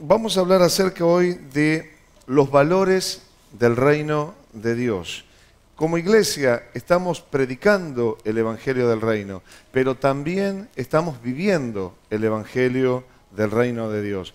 Vamos a hablar acerca hoy de los valores del reino de Dios. Como iglesia estamos predicando el Evangelio del Reino, pero también estamos viviendo el Evangelio del Reino de Dios.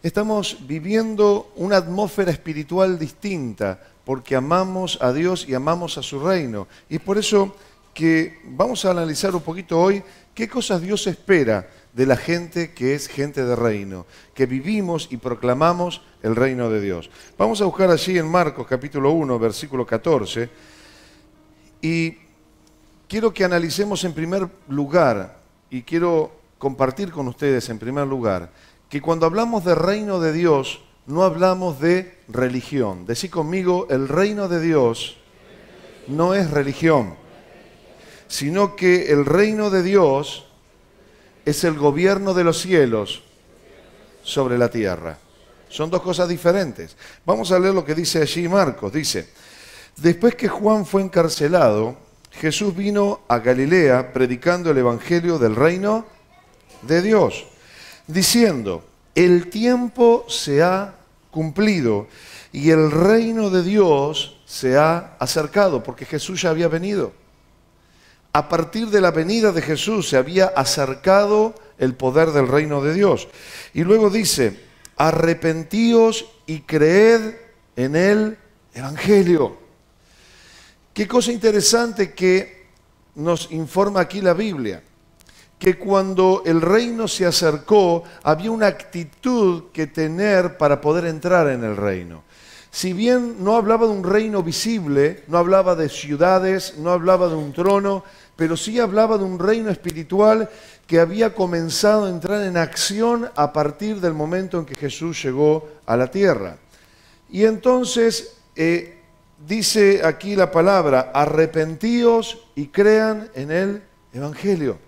Estamos viviendo una atmósfera espiritual distinta porque amamos a Dios y amamos a su reino. Y es por eso que vamos a analizar un poquito hoy qué cosas Dios espera de la gente que es gente de reino, que vivimos y proclamamos el reino de Dios. Vamos a buscar allí en Marcos capítulo 1, versículo 14, y quiero que analicemos en primer lugar, y quiero compartir con ustedes en primer lugar, que cuando hablamos de reino de Dios, no hablamos de religión. Decí conmigo, el reino de Dios no es religión, sino que el reino de Dios es el gobierno de los cielos sobre la tierra. Son dos cosas diferentes. Vamos a leer lo que dice allí Marcos. Dice, después que Juan fue encarcelado, Jesús vino a Galilea predicando el evangelio del reino de Dios, diciendo, el tiempo se ha cumplido y el reino de Dios se ha acercado, porque Jesús ya había venido. A partir de la venida de Jesús se había acercado el poder del reino de Dios. Y luego dice, arrepentíos y creed en el evangelio. Qué cosa interesante que nos informa aquí la Biblia, que cuando el reino se acercó, había una actitud que tener para poder entrar en el reino. Si bien no hablaba de un reino visible, no hablaba de ciudades, no hablaba de un trono, pero sí hablaba de un reino espiritual que había comenzado a entrar en acción a partir del momento en que Jesús llegó a la tierra. Y entonces dice aquí la palabra, arrepentíos y crean en el evangelio.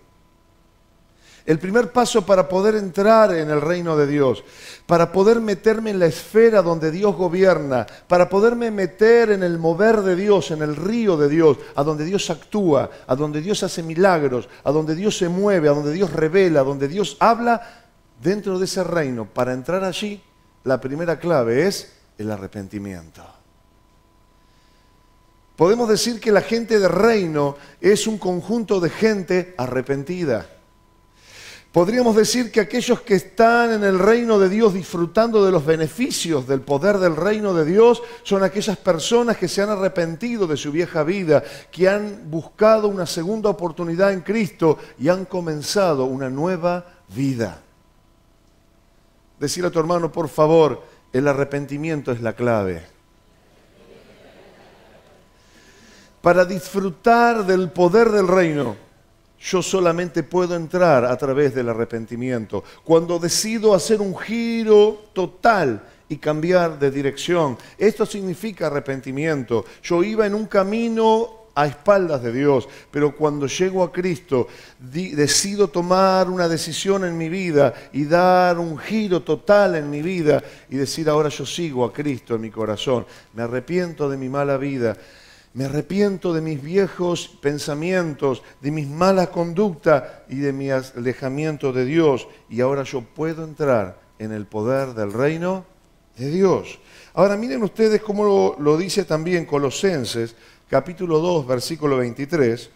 El primer paso para poder entrar en el reino de Dios, para poder meterme en la esfera donde Dios gobierna, para poderme meter en el mover de Dios, en el río de Dios, a donde Dios actúa, a donde Dios hace milagros, a donde Dios se mueve, a donde Dios revela, a donde Dios habla, dentro de ese reino, para entrar allí, la primera clave es el arrepentimiento. Podemos decir que la gente de reino es un conjunto de gente arrepentida. Podríamos decir que aquellos que están en el reino de Dios disfrutando de los beneficios del poder del reino de Dios son aquellas personas que se han arrepentido de su vieja vida, que han buscado una segunda oportunidad en Cristo y han comenzado una nueva vida. Decirle a tu hermano, por favor, el arrepentimiento es la clave. Para disfrutar del poder del reino, yo solamente puedo entrar a través del arrepentimiento. Cuando decido hacer un giro total y cambiar de dirección, esto significa arrepentimiento. Yo iba en un camino a espaldas de Dios, pero cuando llego a Cristo, decido tomar una decisión en mi vida y dar un giro total en mi vida y decir, ahora yo sigo a Cristo en mi corazón. Me arrepiento de mi mala vida. Me arrepiento de mis viejos pensamientos, de mis malas conductas y de mi alejamiento de Dios. Y ahora yo puedo entrar en el poder del reino de Dios. Ahora miren ustedes cómo lo dice también Colosenses, capítulo 2, versículo 23.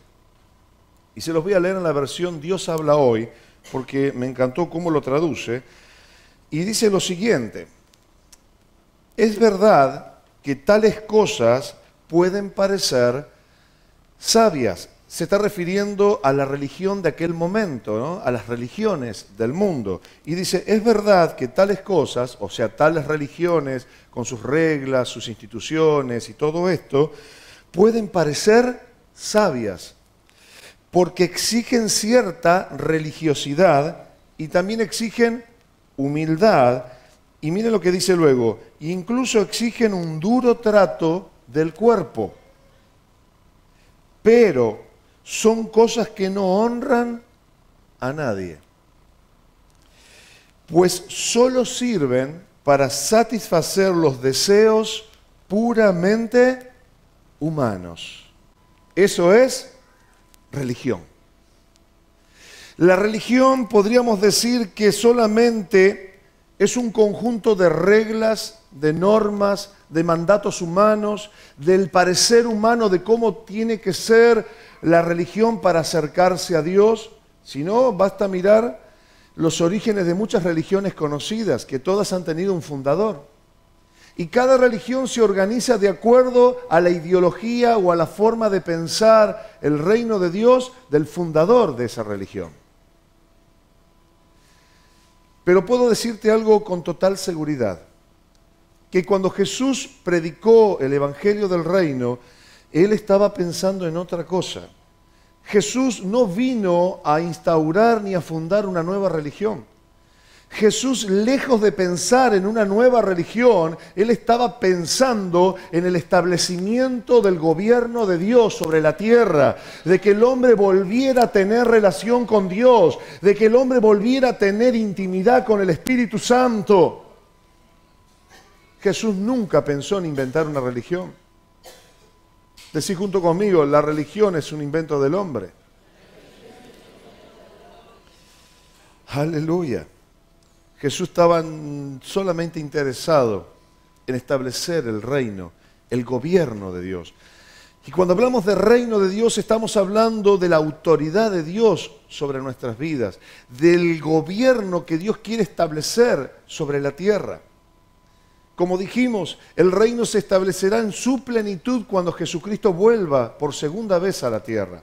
Y se los voy a leer en la versión Dios habla hoy, porque me encantó cómo lo traduce. Y dice lo siguiente, es verdad que tales cosas pueden parecer sabias. Se está refiriendo a la religión de aquel momento, ¿no? A las religiones del mundo. Y dice, es verdad que tales cosas, o sea, tales religiones con sus reglas, sus instituciones y todo esto, pueden parecer sabias, porque exigen cierta religiosidad y también exigen humildad. Y miren lo que dice luego, incluso exigen un duro trato del cuerpo, pero son cosas que no honran a nadie, pues solo sirven para satisfacer los deseos puramente humanos. Eso es religión. La religión podríamos decir que solamente es un conjunto de reglas, de normas, de mandatos humanos, del parecer humano de cómo tiene que ser la religión para acercarse a Dios. Si no, basta mirar los orígenes de muchas religiones conocidas, que todas han tenido un fundador. Y cada religión se organiza de acuerdo a la ideología o a la forma de pensar el reino de Dios del fundador de esa religión. Pero puedo decirte algo con total seguridad, que cuando Jesús predicó el Evangelio del Reino, Él estaba pensando en otra cosa. Jesús no vino a instaurar ni a fundar una nueva religión. Jesús, lejos de pensar en una nueva religión, Él estaba pensando en el establecimiento del gobierno de Dios sobre la tierra, de que el hombre volviera a tener relación con Dios, de que el hombre volviera a tener intimidad con el Espíritu Santo. Jesús nunca pensó en inventar una religión. Decí junto conmigo, la religión es un invento del hombre. Aleluya. Jesús estaba solamente interesado en establecer el reino, el gobierno de Dios. Y cuando hablamos de reino de Dios, estamos hablando de la autoridad de Dios sobre nuestras vidas, del gobierno que Dios quiere establecer sobre la tierra. Como dijimos, el reino se establecerá en su plenitud cuando Jesucristo vuelva por segunda vez a la tierra.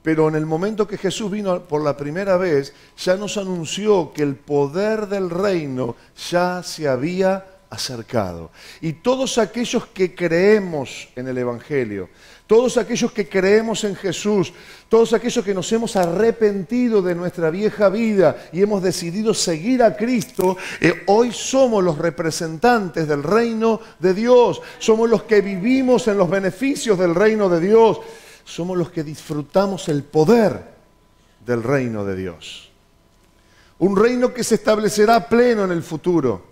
Pero en el momento que Jesús vino por la primera vez, ya nos anunció que el poder del reino ya se había acercado. Y todos aquellos que creemos en el Evangelio, todos aquellos que creemos en Jesús, todos aquellos que nos hemos arrepentido de nuestra vieja vida y hemos decidido seguir a Cristo, hoy somos los representantes del reino de Dios. Somos los que vivimos en los beneficios del reino de Dios. Somos los que disfrutamos el poder del reino de Dios. Un reino que se establecerá pleno en el futuro,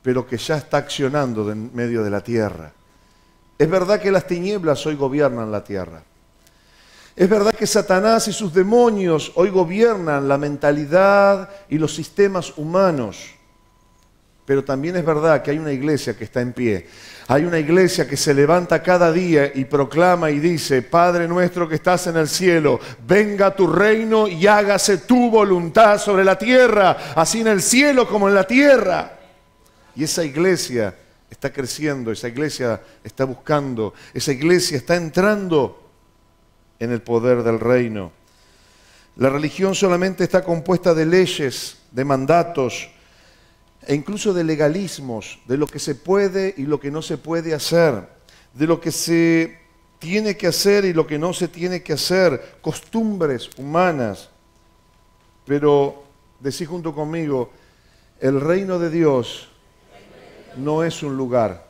pero que ya está accionando en medio de la tierra. Es verdad que las tinieblas hoy gobiernan la tierra. Es verdad que Satanás y sus demonios hoy gobiernan la mentalidad y los sistemas humanos. Pero también es verdad que hay una iglesia que está en pie. Hay una iglesia que se levanta cada día y proclama y dice: Padre nuestro que estás en el cielo, venga tu reino y hágase tu voluntad sobre la tierra, así en el cielo como en la tierra. Y esa iglesia está creciendo, esa iglesia está buscando, esa iglesia está entrando en el poder del reino. La religión solamente está compuesta de leyes, de mandatos, e incluso de legalismos, de lo que se puede y lo que no se puede hacer, de lo que se tiene que hacer y lo que no se tiene que hacer, costumbres humanas. Pero, decí junto conmigo, el reino de Dios no es un lugar.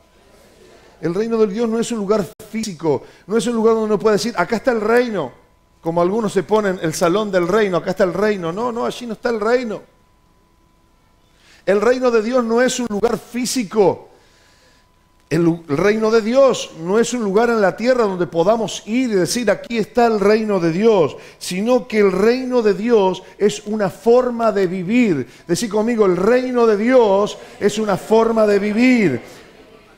El reino de Dios no es un lugar físico, no es un lugar donde uno puede decir, acá está el reino, como algunos se ponen el salón del reino, acá está el reino. No, allí no está el reino. El reino de Dios no es un lugar físico. El reino de Dios no es un lugar en la tierra donde podamos ir y decir aquí está el reino de Dios, sino que el reino de Dios es una forma de vivir. Decí conmigo, el reino de Dios es una forma de vivir.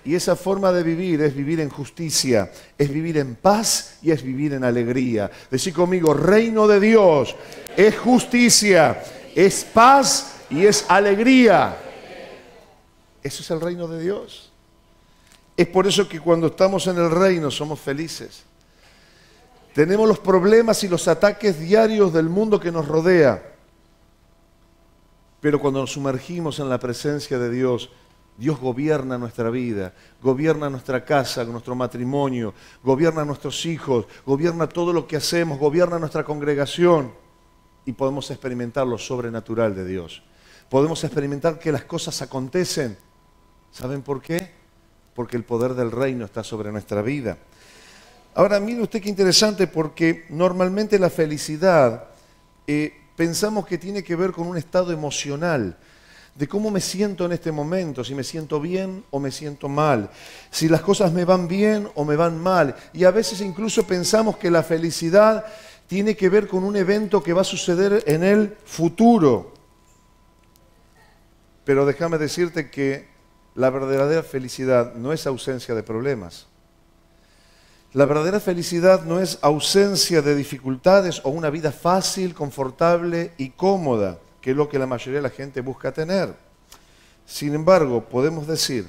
Y esa forma de vivir es vivir en justicia, es vivir en paz y es vivir en alegría. Decí conmigo, reino de Dios es justicia, es paz y es alegría. Eso es el reino de Dios. Es por eso que cuando estamos en el reino somos felices. Tenemos los problemas y los ataques diarios del mundo que nos rodea. Pero cuando nos sumergimos en la presencia de Dios, Dios gobierna nuestra vida, gobierna nuestra casa, nuestro matrimonio, gobierna nuestros hijos, gobierna todo lo que hacemos, gobierna nuestra congregación. Y podemos experimentar lo sobrenatural de Dios. Podemos experimentar que las cosas acontecen. ¿Saben por qué? Porque el poder del reino está sobre nuestra vida. Ahora, mire usted qué interesante, porque normalmente la felicidad pensamos que tiene que ver con un estado emocional, de cómo me siento en este momento, si me siento bien o me siento mal, si las cosas me van bien o me van mal. Y a veces incluso pensamos que la felicidad tiene que ver con un evento que va a suceder en el futuro. Pero déjame decirte que la verdadera felicidad no es ausencia de problemas. La verdadera felicidad no es ausencia de dificultades o una vida fácil, confortable y cómoda, que es lo que la mayoría de la gente busca tener. Sin embargo, podemos decir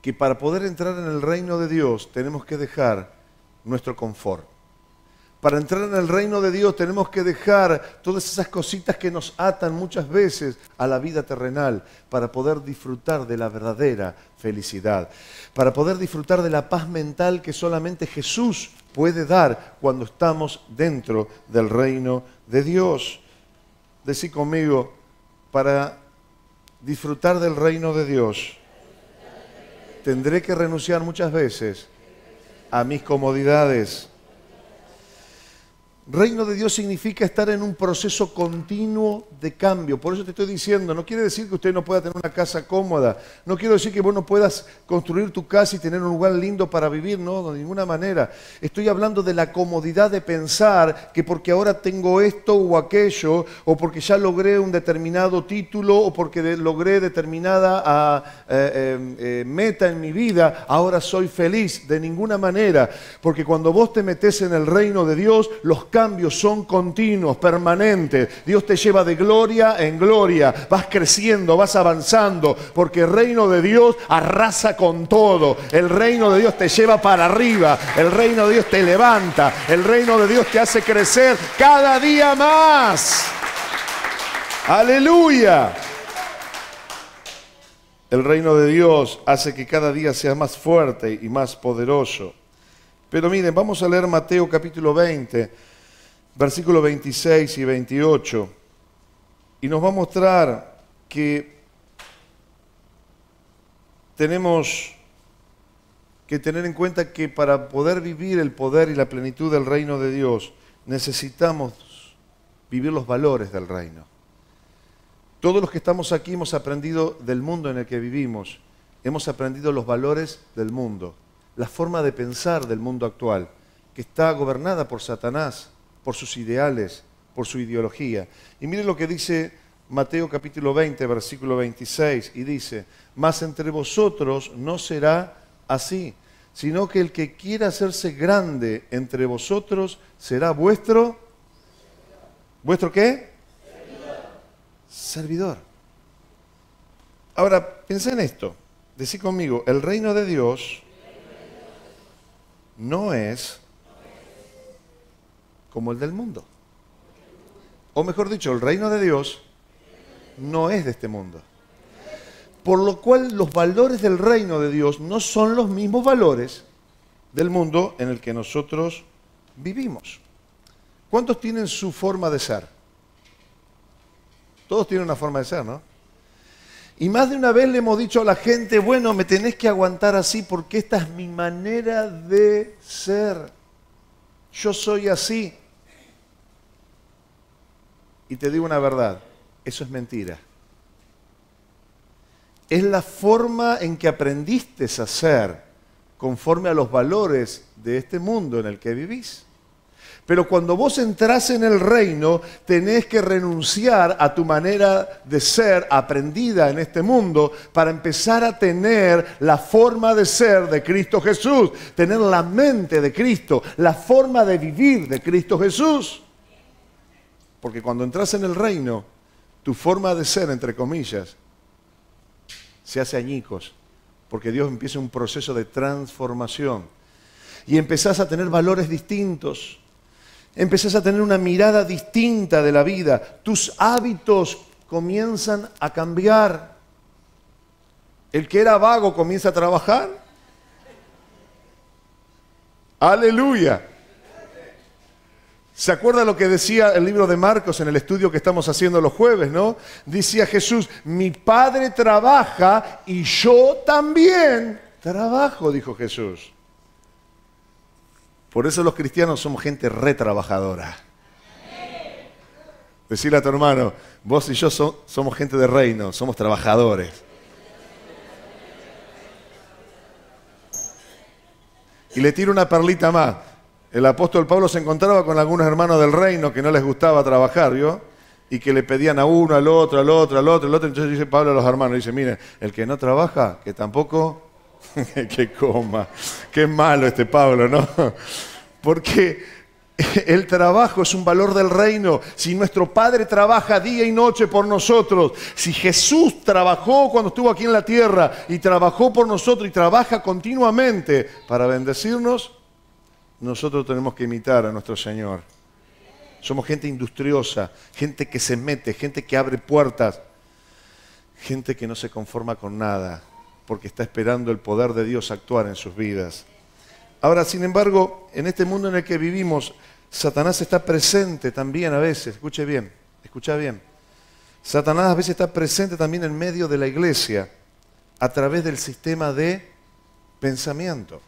que para poder entrar en el reino de Dios tenemos que dejar nuestro confort. Para entrar en el reino de Dios tenemos que dejar todas esas cositas que nos atan muchas veces a la vida terrenal para poder disfrutar de la verdadera felicidad, para poder disfrutar de la paz mental que solamente Jesús puede dar cuando estamos dentro del reino de Dios. Decí conmigo, para disfrutar del reino de Dios, tendré que renunciar muchas veces a mis comodidades. Reino de Dios significa estar en un proceso continuo de cambio. Por eso te estoy diciendo, no quiere decir que usted no pueda tener una casa cómoda. No quiero decir que vos no puedas construir tu casa y tener un lugar lindo para vivir. No, de ninguna manera. Estoy hablando de la comodidad de pensar que porque ahora tengo esto o aquello, o porque ya logré un determinado título, o porque logré determinada meta en mi vida, ahora soy feliz. De ninguna manera. Porque cuando vos te metés en el reino de Dios, los cambios son continuos, permanentes. Dios te lleva de gloria en gloria. Vas creciendo, vas avanzando, porque el reino de Dios arrasa con todo. El reino de Dios te lleva para arriba. El reino de Dios te levanta. El reino de Dios te hace crecer cada día más. ¡Aleluya! El reino de Dios hace que cada día sea más fuerte y más poderoso. Pero miren, vamos a leer Mateo capítulo 20. Versículos 26 y 28, y nos va a mostrar que tenemos que tener en cuenta que para poder vivir el poder y la plenitud del reino de Dios, necesitamos vivir los valores del reino. Todos los que estamos aquí hemos aprendido del mundo en el que vivimos, hemos aprendido los valores del mundo, la forma de pensar del mundo actual, que está gobernada por Satanás, por sus ideales, por su ideología. Y miren lo que dice Mateo capítulo 20, versículo 26, y dice, mas entre vosotros no será así, sino que el que quiera hacerse grande entre vosotros será vuestro... ¿Vuestro qué? Servidor. Ahora, piensa en esto. Decí conmigo, el reino de Dios no es como el del mundo. O mejor dicho, el reino de Dios no es de este mundo. Por lo cual los valores del reino de Dios no son los mismos valores del mundo en el que nosotros vivimos. ¿Cuántos tienen su forma de ser? Todos tienen una forma de ser, ¿no? Y más de una vez le hemos dicho a la gente, bueno, me tenés que aguantar así porque esta es mi manera de ser. Yo soy así. Y te digo una verdad, eso es mentira. Es la forma en que aprendiste a ser conforme a los valores de este mundo en el que vivís. Pero cuando vos entrás en el reino, tenés que renunciar a tu manera de ser aprendida en este mundo para empezar a tener la forma de ser de Cristo Jesús, tener la mente de Cristo, la forma de vivir de Cristo Jesús. Porque cuando entras en el reino, tu forma de ser, entre comillas, se hace añicos, porque Dios empieza un proceso de transformación. Y empezás a tener valores distintos, empezás a tener una mirada distinta de la vida, tus hábitos comienzan a cambiar. El que era vago comienza a trabajar. ¡Aleluya! ¿Se acuerda lo que decía el libro de Marcos en el estudio que estamos haciendo los jueves, no? Decía Jesús, mi Padre trabaja y yo también trabajo, dijo Jesús. Por eso los cristianos somos gente retrabajadora. Decirle a tu hermano, vos y yo somos gente de reino, somos trabajadores. Y le tiro una perlita más. El apóstol Pablo se encontraba con algunos hermanos del reino que no les gustaba trabajar, ¿vio? y que le pedían a uno, al otro, al otro, al otro, al otro. Entonces dice Pablo a los hermanos, dice, miren, el que no trabaja, que tampoco que coma. Qué malo este Pablo, ¿no? Porque el trabajo es un valor del reino. Si nuestro Padre trabaja día y noche por nosotros, si Jesús trabajó cuando estuvo aquí en la tierra y trabajó por nosotros y trabaja continuamente para bendecirnos, nosotros tenemos que imitar a nuestro Señor. Somos gente industriosa, gente que se mete, gente que abre puertas, gente que no se conforma con nada, porque está esperando el poder de Dios actuar en sus vidas. Ahora, sin embargo, en este mundo en el que vivimos, Satanás está presente también a veces. Escuche bien, escucha bien. Satanás a veces está presente también en medio de la iglesia a través del sistema de pensamiento.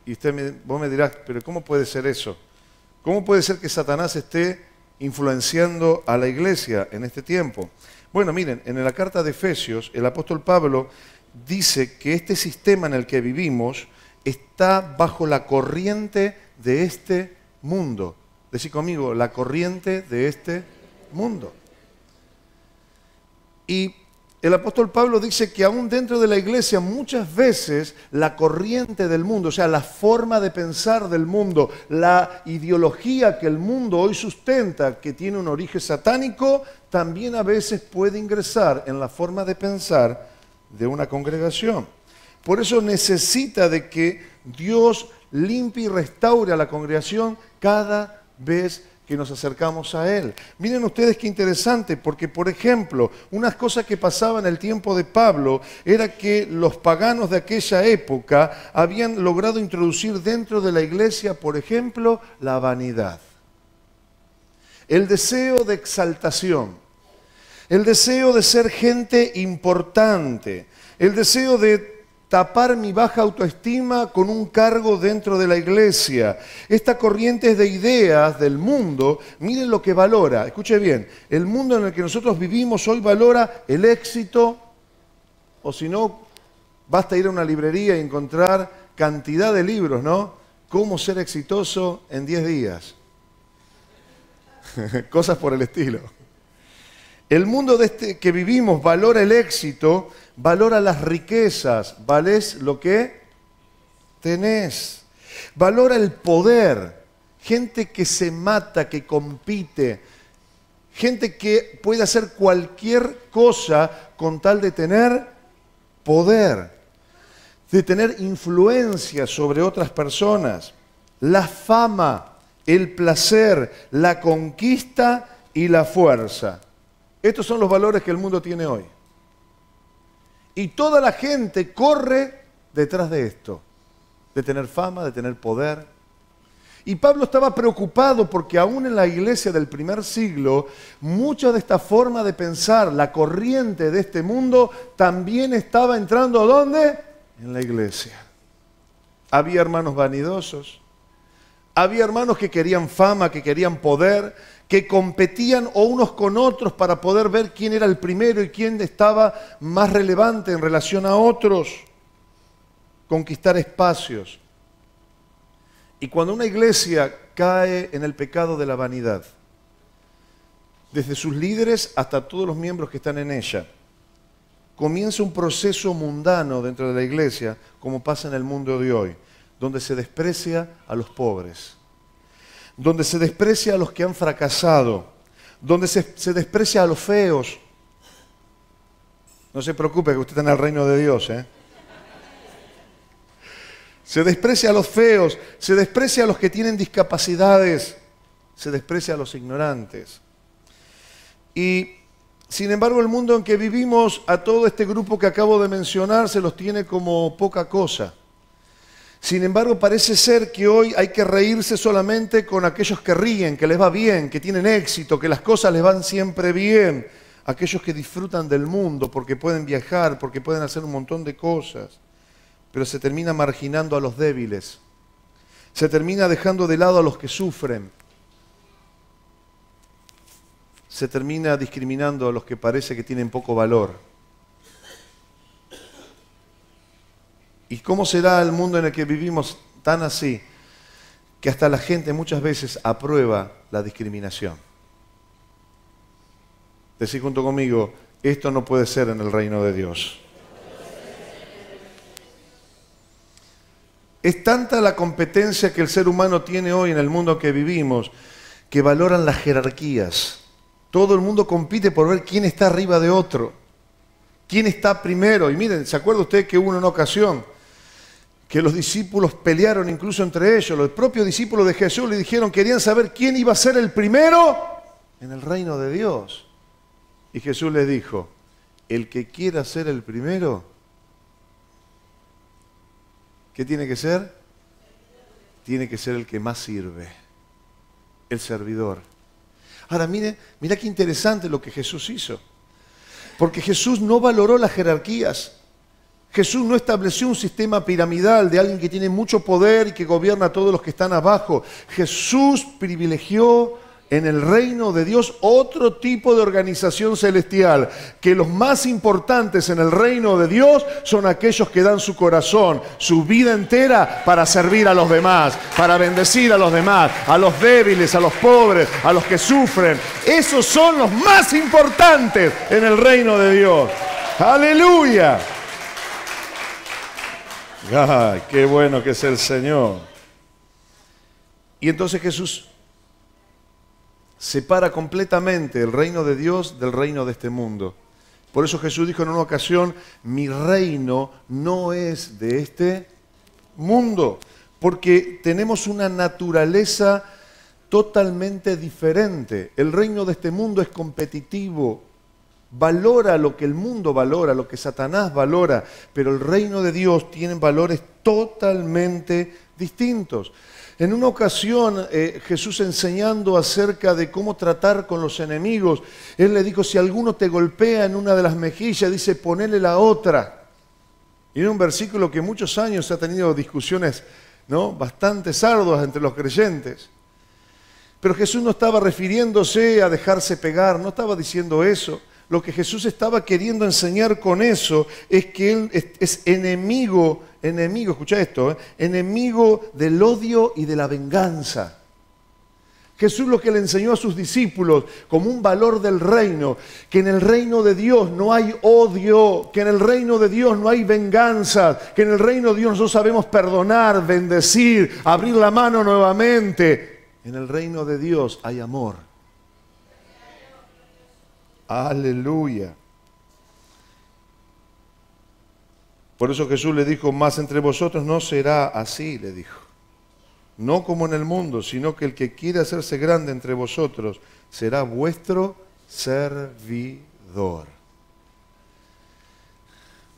Y vos me dirás, pero ¿cómo puede ser eso? ¿Cómo puede ser que Satanás esté influenciando a la iglesia en este tiempo? Bueno, miren, en la carta de Efesios, el apóstol Pablo dice que este sistema en el que vivimos está bajo la corriente de este mundo. Decí conmigo, la corriente de este mundo. Y el apóstol Pablo dice que aún dentro de la iglesia muchas veces la corriente del mundo, o sea, la forma de pensar del mundo, la ideología que el mundo hoy sustenta, que tiene un origen satánico, también a veces puede ingresar en la forma de pensar de una congregación. Por eso necesita de que Dios limpie y restaure a la congregación cada vez que nos acercamos a Él. Miren ustedes qué interesante, porque por ejemplo, unas cosas que pasaban en el tiempo de Pablo era que los paganos de aquella época habían logrado introducir dentro de la iglesia, por ejemplo, la vanidad. El deseo de exaltación, el deseo de ser gente importante, el deseo de tapar mi baja autoestima con un cargo dentro de la iglesia. Esta corriente de ideas del mundo, miren lo que valora. Escuche bien, el mundo en el que nosotros vivimos hoy valora el éxito, o si no, basta ir a una librería y encontrar cantidad de libros, ¿no? Cómo ser exitoso en 10 días. Cosas por el estilo. El mundo que vivimos valora el éxito, valora las riquezas, valés lo que tenés. Valora el poder, gente que se mata, que compite, gente que puede hacer cualquier cosa con tal de tener poder, de tener influencia sobre otras personas. La fama, el placer, la conquista y la fuerza. Estos son los valores que el mundo tiene hoy. Y toda la gente corre detrás de esto, de tener fama, de tener poder. Y Pablo estaba preocupado porque aún en la iglesia del primer siglo, mucha de esta forma de pensar, la corriente de este mundo, también estaba entrando ¿a dónde? En la iglesia. Había hermanos vanidosos, había hermanos que querían fama, que querían poder, que competían unos con otros para poder ver quién era el primero y quién estaba más relevante en relación a otros. Conquistar espacios. Y cuando una iglesia cae en el pecado de la vanidad, desde sus líderes hasta todos los miembros que están en ella, comienza un proceso mundano dentro de la iglesia, como pasa en el mundo de hoy, donde se desprecia a los pobres, donde se desprecia a los que han fracasado, donde se desprecia a los feos. No se preocupe que usted está en el reino de Dios, ¿eh? Se desprecia a los feos, se desprecia a los que tienen discapacidades, se desprecia a los ignorantes. Y sin embargo el mundo en que vivimos, a todo este grupo que acabo de mencionar, se los tiene como poca cosa. Sin embargo, parece ser que hoy hay que reírse solamente con aquellos que ríen, que les va bien, que tienen éxito, que las cosas les van siempre bien. Aquellos que disfrutan del mundo porque pueden viajar, porque pueden hacer un montón de cosas. Pero se termina marginando a los débiles. Se termina dejando de lado a los que sufren. Se termina discriminando a los que parece que tienen poco valor. ¿Y cómo será el mundo en el que vivimos tan así? Que hasta la gente muchas veces aprueba la discriminación. Decí junto conmigo, esto no puede ser en el reino de Dios. Es tanta la competencia que el ser humano tiene hoy en el mundo que vivimos, que valoran las jerarquías. Todo el mundo compite por ver quién está arriba de otro, quién está primero. Y miren, ¿se acuerda usted que hubo una ocasión que los discípulos pelearon incluso entre ellos? Los propios discípulos de Jesús le dijeron, querían saber quién iba a ser el primero en el reino de Dios. Y Jesús les dijo, el que quiera ser el primero, ¿qué tiene que ser? Tiene que ser el que más sirve, el servidor. Ahora, mira qué interesante lo que Jesús hizo. Porque Jesús no valoró las jerarquías. Jesús no estableció un sistema piramidal de alguien que tiene mucho poder y que gobierna a todos los que están abajo. Jesús privilegió en el reino de Dios otro tipo de organización celestial, que los más importantes en el reino de Dios son aquellos que dan su corazón, su vida entera para servir a los demás, para bendecir a los demás, a los débiles, a los pobres, a los que sufren. Esos son los más importantes en el reino de Dios. ¡Aleluya! ¡Ay, qué bueno que es el Señor! Y entonces Jesús separa completamente el reino de Dios del reino de este mundo. Por eso Jesús dijo en una ocasión, mi reino no es de este mundo, porque tenemos una naturaleza totalmente diferente. El reino de este mundo es competitivo, valora lo que el mundo valora, lo que Satanás valora, pero el reino de Dios tiene valores totalmente distintos. En una ocasión, Jesús enseñando acerca de cómo tratar con los enemigos, Él le dijo, si alguno te golpea en una de las mejillas, dice, ponele la otra. Y era un versículo que muchos años ha tenido discusiones, ¿no?, bastante arduas entre los creyentes. Pero Jesús no estaba refiriéndose a dejarse pegar, no estaba diciendo eso. Lo que Jesús estaba queriendo enseñar con eso es que Él es enemigo, escucha esto, enemigo del odio y de la venganza. Jesús lo que le enseñó a sus discípulos como un valor del reino, que en el reino de Dios no hay odio, que en el reino de Dios no hay venganza, que en el reino de Dios nosotros sabemos perdonar, bendecir, abrir la mano nuevamente. En el reino de Dios hay amor. Aleluya. Por eso Jesús le dijo, más entre vosotros no será así, le dijo. No como en el mundo, sino que el que quiera hacerse grande entre vosotros será vuestro servidor.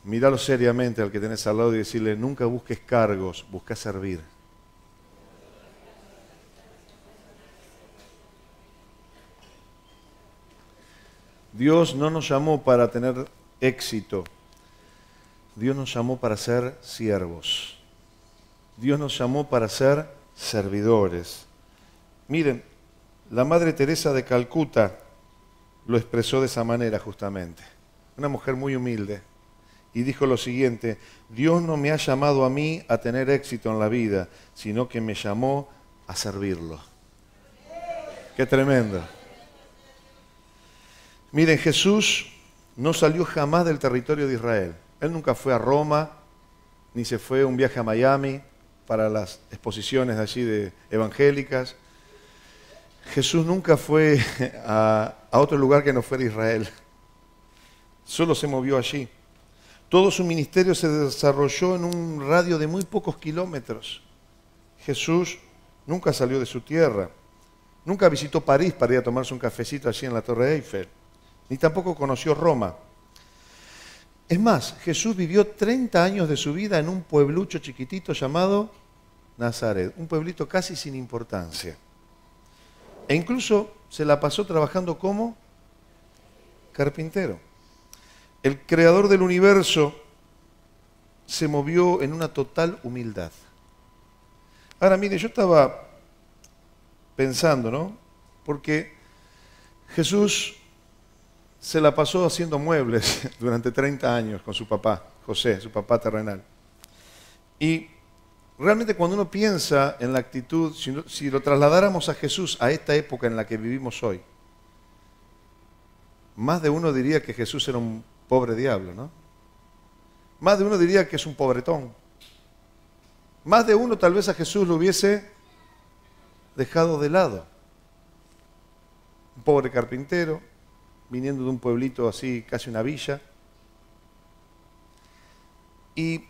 Míralo seriamente al que tenés al lado y decirle, nunca busques cargos, busca servir. Dios no nos llamó para tener éxito. Dios nos llamó para ser siervos. Dios nos llamó para ser servidores. Miren, la Madre Teresa de Calcuta lo expresó de esa manera justamente. Una mujer muy humilde. Y dijo lo siguiente, Dios no me ha llamado a mí a tener éxito en la vida, sino que me llamó a servirlo. ¡Qué tremendo! Miren, Jesús no salió jamás del territorio de Israel. Él nunca fue a Roma, ni se fue a un viaje a Miami para las exposiciones de allí de evangélicas. Jesús nunca fue a otro lugar que no fuera Israel. Solo se movió allí. Todo su ministerio se desarrolló en un radio de muy pocos kilómetros. Jesús nunca salió de su tierra. Nunca visitó París para ir a tomarse un cafecito allí en la Torre Eiffel. Ni tampoco conoció Roma. Es más, Jesús vivió 30 años de su vida en un pueblucho chiquitito llamado Nazaret, un pueblito casi sin importancia. E incluso se la pasó trabajando como carpintero. El creador del universo se movió en una total humildad. Ahora, mire, yo estaba pensando, ¿no? Porque Jesús se la pasó haciendo muebles durante 30 años con su papá, José, su papá terrenal. Y realmente cuando uno piensa en la actitud, si lo trasladáramos a Jesús a esta época en la que vivimos hoy, más de uno diría que Jesús era un pobre diablo, ¿no? Más de uno diría que es un pobretón. Más de uno tal vez a Jesús lo hubiese dejado de lado. Un pobre carpintero, viniendo de un pueblito así, casi una villa. Y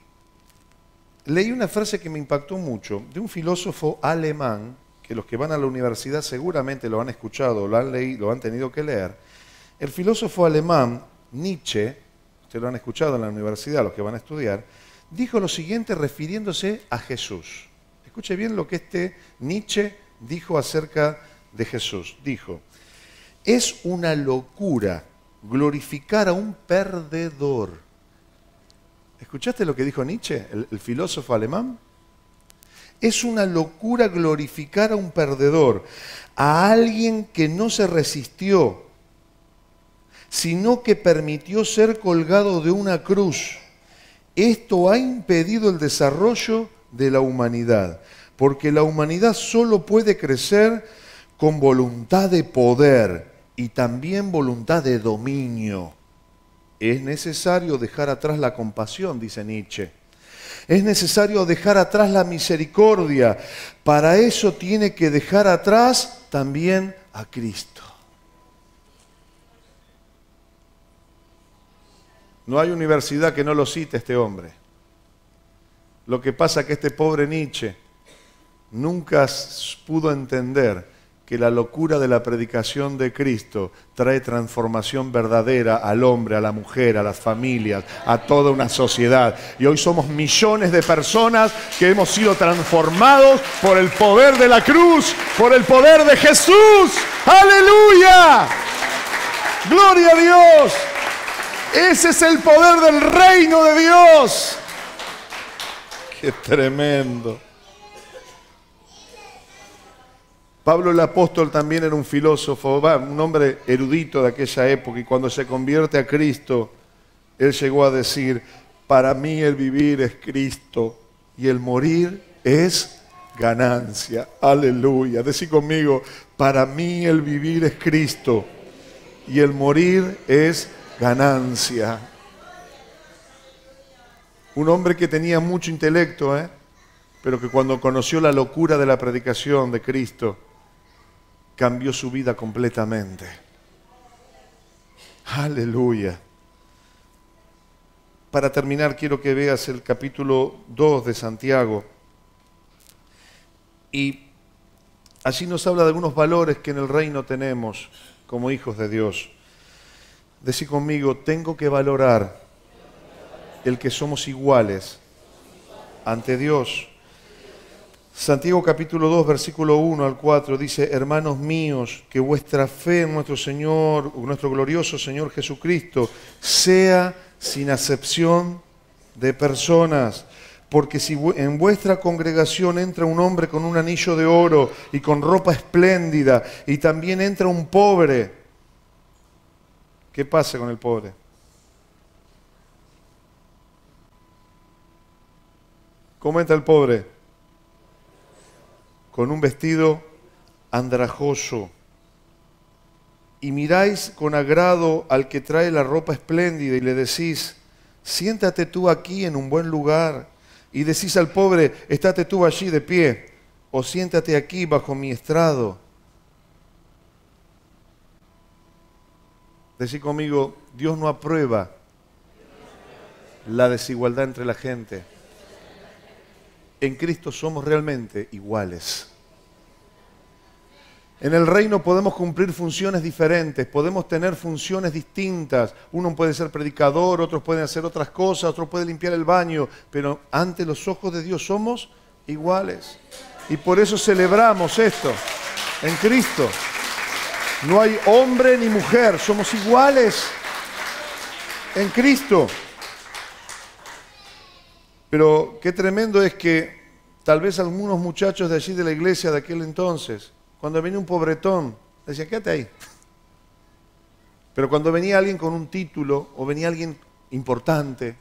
leí una frase que me impactó mucho, de un filósofo alemán, que los que van a la universidad seguramente lo han escuchado, lo han leído, lo han tenido que leer. El filósofo alemán Nietzsche, ustedes lo han escuchado en la universidad, los que van a estudiar, dijo lo siguiente refiriéndose a Jesús. Escuche bien lo que este Nietzsche dijo acerca de Jesús. Dijo: es una locura glorificar a un perdedor. ¿Escuchaste lo que dijo Nietzsche, el filósofo alemán? Es una locura glorificar a un perdedor, a alguien que no se resistió, sino que permitió ser colgado de una cruz. Esto ha impedido el desarrollo de la humanidad, porque la humanidad solo puede crecer con voluntad de poder y también voluntad de dominio. Es necesario dejar atrás la compasión, dice Nietzsche. Es necesario dejar atrás la misericordia. Para eso tiene que dejar atrás también a Cristo. No hay universidad que no lo cite este hombre. Lo que pasa es que este pobre Nietzsche nunca pudo entender que la locura de la predicación de Cristo trae transformación verdadera al hombre, a la mujer, a las familias, a toda una sociedad. Y hoy somos millones de personas que hemos sido transformados por el poder de la cruz, por el poder de Jesús. ¡Aleluya! ¡Gloria a Dios! Ese es el poder del reino de Dios. ¡Qué tremendo! Pablo el apóstol también era un filósofo, un hombre erudito de aquella época, y cuando se convierte a Cristo, él llegó a decir: para mí el vivir es Cristo y el morir es ganancia. Aleluya. Decí conmigo: para mí el vivir es Cristo y el morir es ganancia. Un hombre que tenía mucho intelecto, pero que cuando conoció la locura de la predicación de Cristo, cambió su vida completamente. Aleluya. Para terminar, quiero que veas el capítulo 2 de Santiago. Y allí nos habla de algunos valores que en el reino tenemos como hijos de Dios. Decí conmigo: tengo que valorar el que somos iguales ante Dios. Santiago capítulo 2, versículo 1 al 4 dice: hermanos míos, que vuestra fe en nuestro Señor, nuestro glorioso Señor Jesucristo, sea sin acepción de personas. Porque si en vuestra congregación entra un hombre con un anillo de oro y con ropa espléndida, y también entra un pobre, ¿qué pasa con el pobre? ¿Cómo entra el pobre? Con un vestido andrajoso. Y miráis con agrado al que trae la ropa espléndida y le decís: siéntate tú aquí en un buen lugar. Y decís al pobre: estate tú allí de pie, o siéntate aquí bajo mi estrado. Decí conmigo: Dios no aprueba la desigualdad entre la gente. En Cristo somos realmente iguales. En el reino podemos cumplir funciones diferentes, podemos tener funciones distintas. Uno puede ser predicador, otros pueden hacer otras cosas, otros pueden limpiar el baño, pero ante los ojos de Dios somos iguales. Y por eso celebramos esto en Cristo. No hay hombre ni mujer, somos iguales en Cristo. Pero qué tremendo es que tal vez algunos muchachos de allí de la iglesia de aquel entonces, cuando venía un pobretón, decían: quédate ahí. Pero cuando venía alguien con un título o venía alguien importante,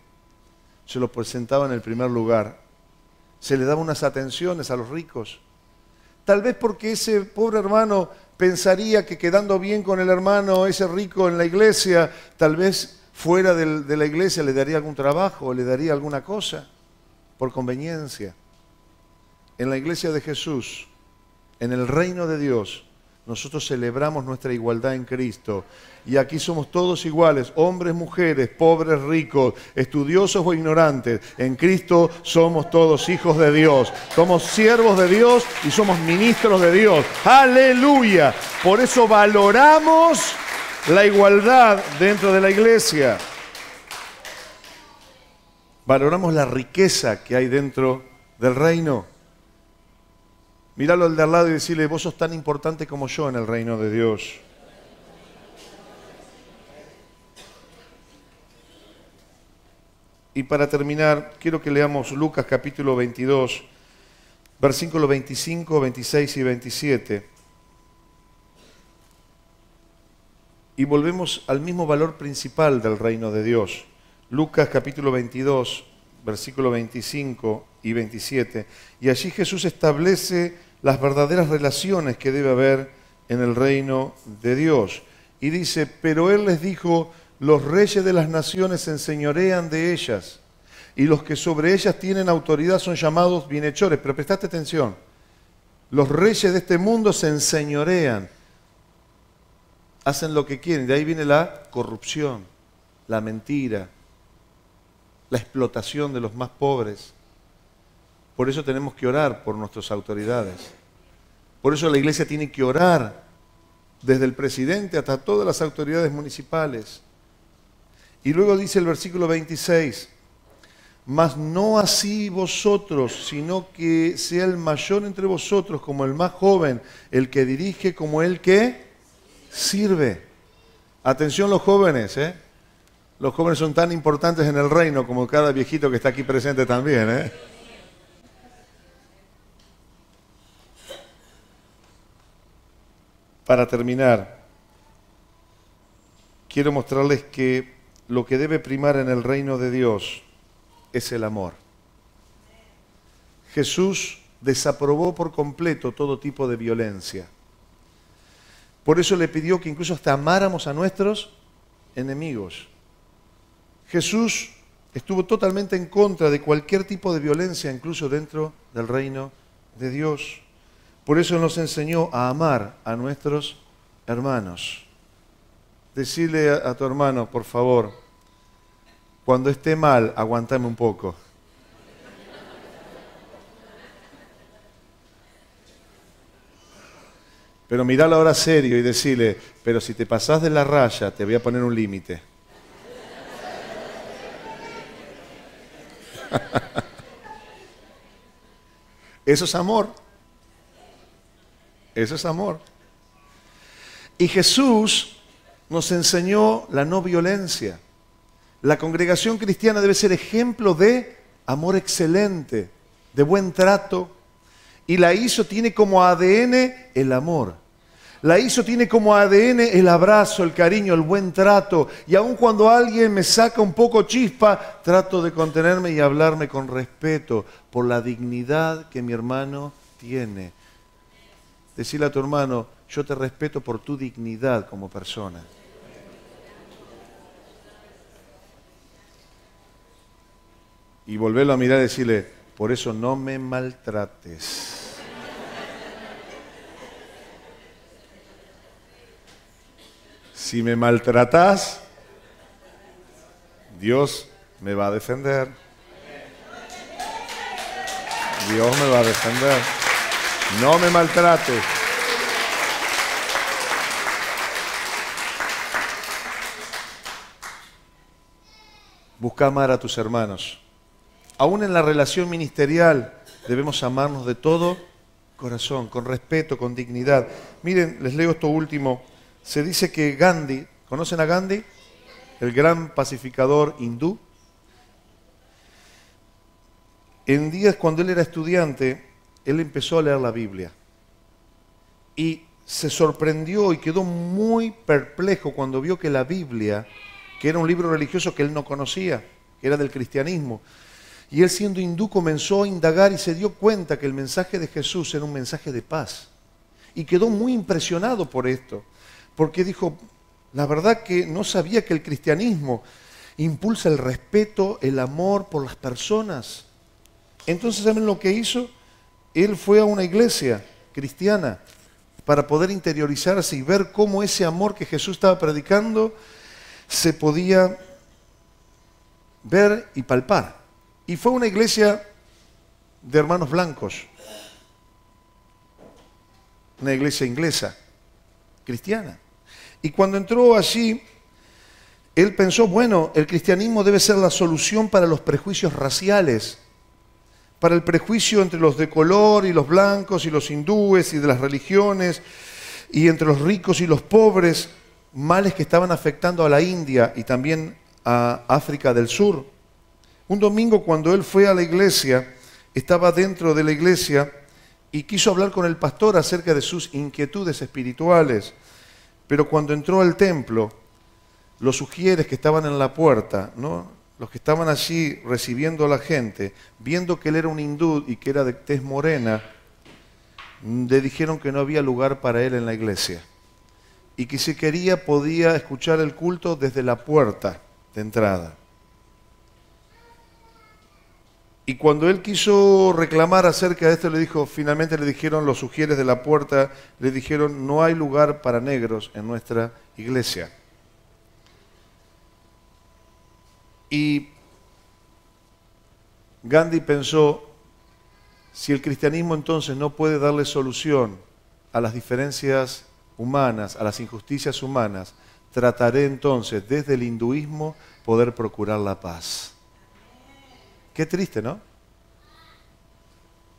se lo presentaba en el primer lugar. Se le daba unas atenciones a los ricos. Tal vez porque ese pobre hermano pensaría que quedando bien con el hermano ese rico en la iglesia, tal vez fuera de la iglesia le daría algún trabajo, le daría alguna cosa, por conveniencia. En la iglesia de Jesús, en el reino de Dios, nosotros celebramos nuestra igualdad en Cristo. Y aquí somos todos iguales, hombres, mujeres, pobres, ricos, estudiosos o ignorantes. En Cristo somos todos hijos de Dios. Somos siervos de Dios y somos ministros de Dios. ¡Aleluya! Por eso valoramos la igualdad dentro de la iglesia. Valoramos la riqueza que hay dentro del reino. Míralo al de al lado y decirle, vos sos tan importante como yo en el reino de Dios. Y para terminar, quiero que leamos Lucas capítulo 22, versículos 25, 26 y 27. Y volvemos al mismo valor principal del reino de Dios. Lucas capítulo 22, versículos 25 y 27. Y allí Jesús establece las verdaderas relaciones que debe haber en el reino de Dios. Y dice, pero Él les dijo, los reyes de las naciones se enseñorean de ellas, y los que sobre ellas tienen autoridad son llamados bienhechores. Pero prestate atención, los reyes de este mundo se enseñorean, hacen lo que quieren. De ahí viene la corrupción, la mentira, la explotación de los más pobres. Por eso tenemos que orar por nuestras autoridades. Por eso la iglesia tiene que orar desde el presidente hasta todas las autoridades municipales. Y luego dice el versículo 26, mas no así vosotros, sino que sea el mayor entre vosotros como el más joven, el que dirige como el que sirve. Atención los jóvenes, ¿eh? Los jóvenes son tan importantes en el reino como cada viejito que está aquí presente también, ¿eh? Para terminar, quiero mostrarles que lo que debe primar en el reino de Dios es el amor. Jesús desaprobó por completo todo tipo de violencia. Por eso le pidió que incluso hasta amáramos a nuestros enemigos. Jesús estuvo totalmente en contra de cualquier tipo de violencia, incluso dentro del reino de Dios. Por eso nos enseñó a amar a nuestros hermanos. Decirle a tu hermano, por favor, cuando esté mal, aguantame un poco. Pero miralo ahora serio y decirle, pero si te pasás de la raya, te voy a poner un límite. Eso es amor. Eso es amor. Y Jesús nos enseñó la no violencia. La congregación cristiana debe ser ejemplo de amor excelente, de buen trato. Y la ISO tiene como ADN el amor. La ISO tiene como ADN el abrazo, el cariño, el buen trato. Y aun cuando alguien me saca un poco chispa, trato de contenerme y hablarme con respeto por la dignidad que mi hermano tiene. Decirle a tu hermano, yo te respeto por tu dignidad como persona. Y volverlo a mirar y decirle, por eso no me maltrates. Si me maltratás, Dios me va a defender. Dios me va a defender. No me maltrates. Busca amar a tus hermanos. Aún en la relación ministerial debemos amarnos de todo corazón, con respeto, con dignidad. Miren, les leo esto último. Se dice que Gandhi, ¿conocen a Gandhi? El gran pacificador hindú. En días cuando él era estudiante, él empezó a leer la Biblia. Y se sorprendió y quedó muy perplejo cuando vio que la Biblia, que era un libro religioso que él no conocía, que era del cristianismo, y él siendo hindú comenzó a indagar y se dio cuenta que el mensaje de Jesús era un mensaje de paz. y quedó muy impresionado por esto, porque dijo, la verdad que no sabía que el cristianismo impulsa el respeto, el amor por las personas. Entonces, ¿saben lo que hizo? Él fue a una iglesia cristiana para poder interiorizarse y ver cómo ese amor que Jesús estaba predicando se podía ver y palpar. Y fue una iglesia de hermanos blancos, una iglesia inglesa, cristiana. Y cuando entró allí, él pensó, bueno, el cristianismo debe ser la solución para los prejuicios raciales, para el prejuicio entre los de color y los blancos y los hindúes y de las religiones, y entre los ricos y los pobres, males que estaban afectando a la India y también a África del Sur. Un domingo, cuando él fue a la iglesia, estaba dentro de la iglesia y quiso hablar con el pastor acerca de sus inquietudes espirituales, pero cuando entró al templo, los sugieres que estaban en la puerta, ¿no?, los que estaban allí recibiendo a la gente, viendo que él era un hindú y que era de tez morena, le dijeron que no había lugar para él en la iglesia y que si quería podía escuchar el culto desde la puerta de entrada. Y cuando él quiso reclamar acerca de esto, finalmente le dijeron los sugieres de la puerta, le dijeron, no hay lugar para negros en nuestra iglesia. Y Gandhi pensó, si el cristianismo entonces no puede darle solución a las diferencias humanas, a las injusticias humanas, trataré entonces desde el hinduismo poder procurar la paz. Qué triste, ¿no?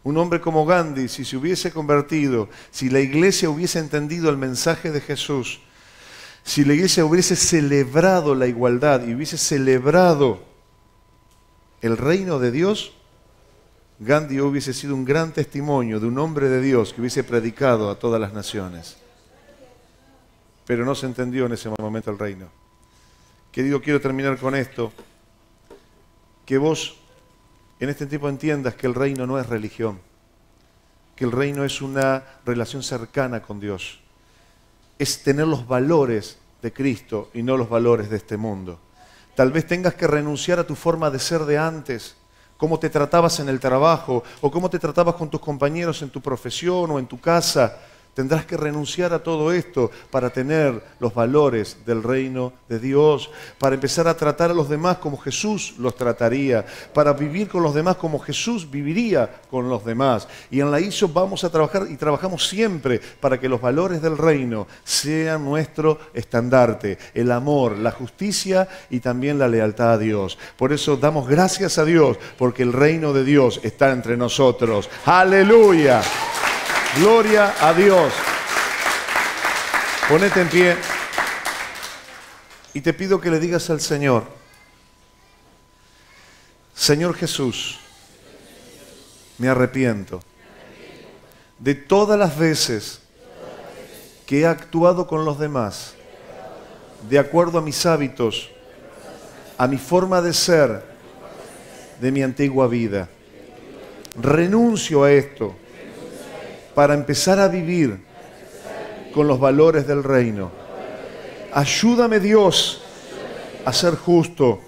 Un hombre como Gandhi, si se hubiese convertido, si la iglesia hubiese entendido el mensaje de Jesús, si la iglesia hubiese celebrado la igualdad y hubiese celebrado el reino de Dios, Gandhi hubiese sido un gran testimonio de un hombre de Dios que hubiese predicado a todas las naciones. Pero no se entendió en ese momento el reino. Querido, quiero terminar con esto. Que vos en este tiempo entiendas que el reino no es religión, que el reino es una relación cercana con Dios. Es tener los valores de Cristo y no los valores de este mundo. Tal vez tengas que renunciar a tu forma de ser de antes, cómo te tratabas en el trabajo o cómo te tratabas con tus compañeros en tu profesión o en tu casa. Tendrás que renunciar a todo esto para tener los valores del reino de Dios, para empezar a tratar a los demás como Jesús los trataría, para vivir con los demás como Jesús viviría con los demás. Y en la ISO vamos a trabajar y trabajamos siempre para que los valores del reino sean nuestro estandarte, el amor, la justicia y también la lealtad a Dios. Por eso damos gracias a Dios, porque el reino de Dios está entre nosotros. ¡Aleluya! Gloria a Dios. Ponete en pie y te pido que le digas al Señor, Señor Jesús, me arrepiento de todas las veces que he actuado con los demás de acuerdo a mis hábitos, a mi forma de ser de mi antigua vida. Renuncio a esto para empezar a vivir con los valores del reino. Ayúdame, Dios, a ser justo,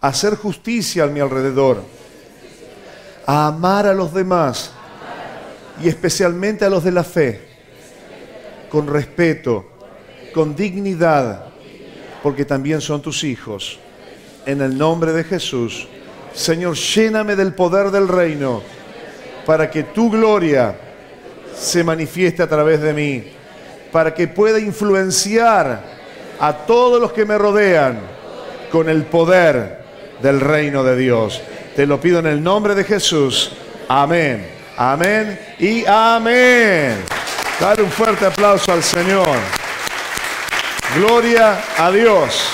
a hacer justicia a mi alrededor, a amar a los demás y especialmente a los de la fe, con respeto, con dignidad, porque también son tus hijos. En el nombre de Jesús, Señor, lléname del poder del reino para que tu gloria se manifieste a través de mí, para que pueda influenciar a todos los que me rodean con el poder del reino de Dios. Te lo pido en el nombre de Jesús. Amén, amén y amén. Dale un fuerte aplauso al Señor. Gloria a Dios.